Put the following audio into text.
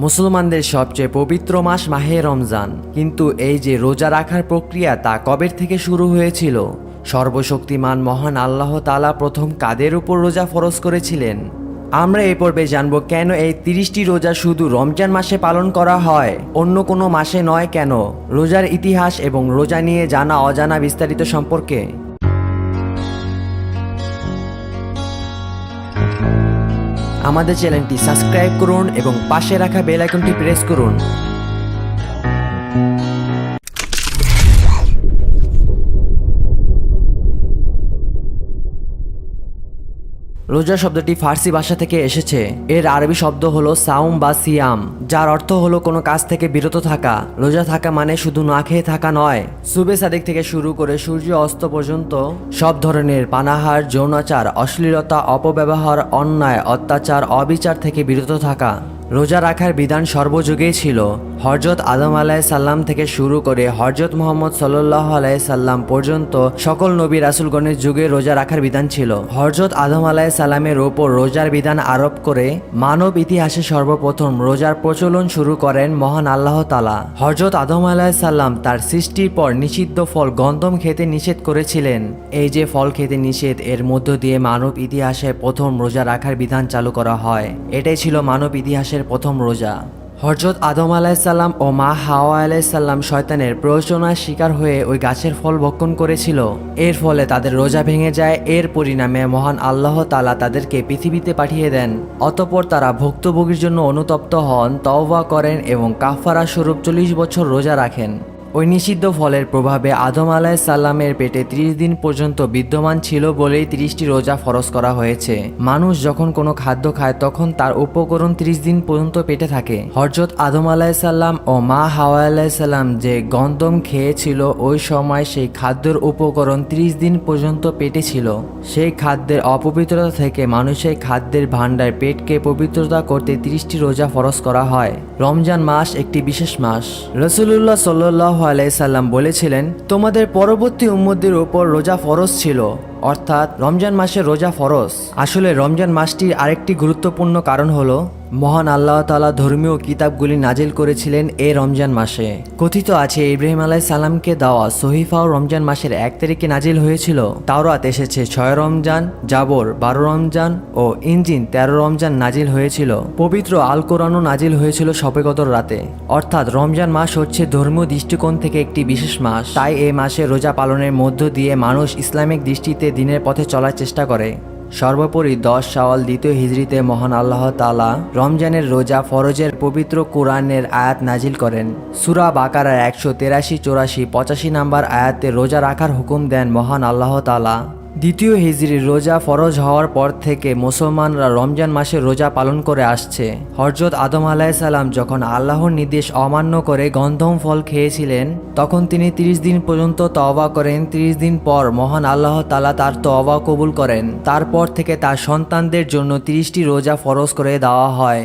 মুসলমানদের সবচেয়ে পবিত্র মাস মাহে রমজান, কিন্তু এই যে রোজা রাখার প্রক্রিয়া তা কবে থেকে শুরু হয়েছিল? সর্বশক্তিমান মহান আল্লাহ তাআলা প্রথম কাদের উপর রোজা ফরজ করেছিলেন? আমরা এই পর্বে জানব কেন এই 30টি রোজা শুধু রমজান মাসে পালন করা হয়, অন্য কোনো মাসে নয় কেন, রোজার ইতিহাস এবং রোজা নিয়ে জানা অজানা বিস্তারিত সম্পর্কে। আমাদের চ্যানেলটি সাবস্ক্রাইব করুন এবং পাশে রাখা বেল আইকনটি প্রেস করুন। রোজা শব্দটি ফার্সি ভাষা থেকে এসেছে। এর আরবি শব্দ হলো সাউম বা সিয়াম, যার অর্থ হলো কোনো কাজ থেকে বিরত থাকা। রোজা থাকা মানে শুধু না খেয়ে থাকা নয়, সুবে সাদিক থেকে শুরু করে সূর্য অস্ত পর্যন্ত সব ধরনের পানাহার, যৌনাচার, অশ্লীলতা, অপব্যবহার, অন্যায়, অত্যাচার, অবিচার থেকে বিরত থাকা। রোজা রাখার বিধান সর্বযুগেই ছিল। হযরত আদম আলাইহিসসালাম থেকে শুরু করে হযরত মুহাম্মদ সাল্লাল্লাহু আলাইহিসাল্লাম পর্যন্ত সকল নবী রাসূলগণের যুগে রোজা রাখার বিধান ছিল। হযরত আদম আলাইহিসসালামের ওপর রোজার বিধান আরোপ করে মানব ইতিহাসে সর্বপ্রথম রোজার প্রচলন শুরু করেন মহান আল্লাহ তাআলা। হযরত আদম আলাইহিসসালাম তার সৃষ্টির পর নিষিদ্ধ ফল গন্ধম খেতে নিষেধ করেছিলেন। এই যে ফল খেতে নিষেধ, এর মধ্য দিয়ে মানব ইতিহাসে প্রথম রোজা রাখার বিধান চালু করা হয়। এটাই ছিল মানব ইতিহাসের প্রথম রোজা। হযরত আদম আলাইহিসসালাম ও মা হাওয়া আলাইহিসসালাম শয়তানের প্ররোচনার শিকার হয়ে ওই গাছের ফল ভক্ষণ করেছিল। এর ফলে তাদের রোজা ভেঙে যায়। এর পরিণামে মহান আল্লাহ তাআলা তাদেরকে পৃথিবীতে পাঠিয়ে দেন। অতঃপর তারা ভুক্তভোগীর জন্য অনুতপ্ত হন, তওবা করেন এবং কাফারা স্বরূপ 40 বছর রোজা রাখেন। ওই নিষিদ্ধ ফলের প্রভাবে আদম আলাইহিসসালামের পেটে 30 দিন পর্যন্ত বিদ্যমান ছিল বলেই 30টি রোজা ফরজ করা হয়েছে। মানুষ যখন কোনো খাদ্য খায় তখন তার উপকরণ 30 দিন পর্যন্ত পেটে থাকে। হযরত আদম আলাইহিসসালাম ও মা হাওয়া আলাইহিসসালাম যে গন্ধম খেয়েছিল, ওই সময় সেই খাদ্যের উপকরণ 30 দিন পর্যন্ত পেটে ছিল। সেই খাদ্যের অপবিত্রতা থেকে মানুষের খাদ্যের ভাণ্ডার পেটকে পবিত্রতা করতে 30টি রোজা ফরজ করা হয়। রমজান মাস একটি বিশেষ মাস। রাসূলুল্লাহ সাল্লাল্লাহু আলাইহিসাল্লাম বলেছিলেন, তোমাদের পরবর্তী উম্মতদের উপর রোজা ফরজ ছিল, অর্থাৎ রমজান মাসে রোজা ফরজ। আসলে রমজান মাসটির আরেকটি গুরুত্বপূর্ণ কারণ হলো মহান আল্লাহ তাআলা ধর্মীয় কিতাবগুলি নাজিল করেছিলেন এই রমজান মাসে। কথিত আছে ইব্রাহিম আলাইহিসসালামকে দেওয়া সহিফাও রমজান মাসের 1 তারিখে নাজিল হয়েছিল। তাওরাত এসেছে 6 রমজান, জাবর 12 রমজান ও ইনজিল 13 রমজান নাজিল হয়েছিল। পবিত্র আল কোরআনও নাজিল হয়েছিল শবে কদর রাতে। অর্থাৎ রমজান মাস হচ্ছে ধর্মীয় দৃষ্টিকোণ থেকে একটি বিশেষ মাস। তাই এই মাসে রোজা পালনের মধ্য দিয়ে মানুষ ইসলামিক দৃষ্টিতে দিনের পথে চলার চেষ্টা করে। সর্বোপরি 10 শাওয়াল 2য় হিজরিতে মহান আল্লাহ তাআলা রমজানের রোজা ফরজের পবিত্র কোরআনের আয়াত নাজিল করেন। সূরা বাকারার 183, 84, 85 নম্বর আয়াতে রোজা রাখার হুকুম দেন মহান আল্লাহ তাআলা। 2য় হিজরির রোজা ফরজ হওয়ার পর থেকে মুসলমানরা রমজান মাসে রোজা পালন করে আসছে। হযরত আদম আলাইহিসসালাম যখন আল্লাহর নির্দেশ অমান্য করে গন্ধম ফল খেয়েছিলেন, তখন তিনি 30 দিন পর্যন্ত তওবা করেন। 30 দিন পর মহান আল্লাহ তাআলা তার তওবা কবুল করেন। তারপর থেকে তার সন্তানদের জন্য 30টি রোজা ফরজ করে দেওয়া হয়।